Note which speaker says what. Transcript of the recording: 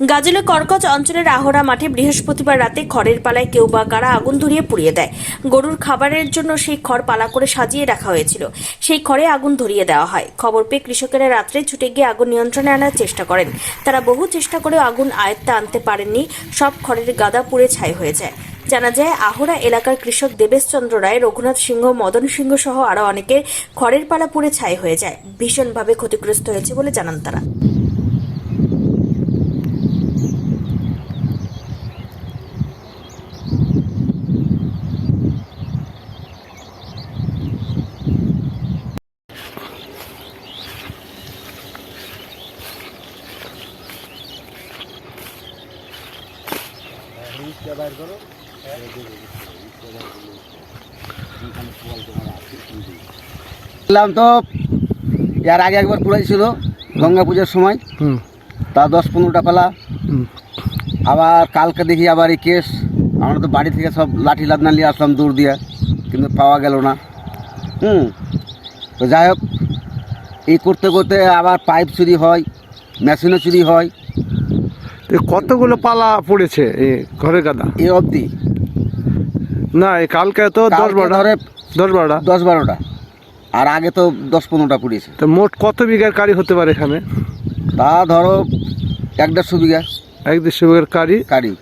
Speaker 1: গাজলে কর্কচ অঞ্চলের আহরা মাঠে বৃহস্পতিবার রাতে খড়ের পালায় কেউ বা কারা আগুন ধরিয়ে পুড়িয়ে দেয়। গরুর খাবারের জন্য সেই খড় পালা করে সাজিয়ে রাখা হয়েছিল, সেই খড়ে আগুন ধরিয়ে দেওয়া হয়। খবর পেয়ে কৃষকেরা রাত্রে ছুটে গিয়ে আগুন নিয়ন্ত্রণে আনার চেষ্টা করেন। তারা বহু চেষ্টা করেও আগুন আয়ত্তে আনতে পারেননি। সব খড়ের গাদা পুড়ে ছাই হয়ে যায়। জানা যায়, আহরা এলাকার কৃষক দেবেশ চন্দ্র রায়, রঘুনাথ সিংহ, মদন সিংহ সহ আরও অনেকের খড়ের পালা পুড়ে ছাই হয়ে যায়। ভীষণভাবে ক্ষতিগ্রস্ত হয়েছে বলে জানান তারা।
Speaker 2: তো এর আগে একবার পুড়াইছিল গঙ্গা পুজোর সময়, তা 10-15টা পালা। আবার কালকে দেখি আবার এই কেস। আমরা তো বাড়ি থেকে সব লাঠি লাদনা নিয়ে আসলাম দূর দিয়ে, কিন্তু পাওয়া গেল না। তো যাই হোক, এই করতে করতে আবার পাইপ চুরি হয়, মেশিনও চুরি হয়।
Speaker 3: কতগুলো পালা পড়েছে এই ঘরের গাদা
Speaker 2: এই অবধি
Speaker 3: না, এই কালকে তো
Speaker 2: 10-12টা, আর আগে তো 10-15টা পুড়িয়েছে।
Speaker 3: তো মোট কত বিঘার কারি হতে পারে এখানে?
Speaker 2: তা ধরো 1-150 বিঘা
Speaker 3: 1-150 বিঘার কারি।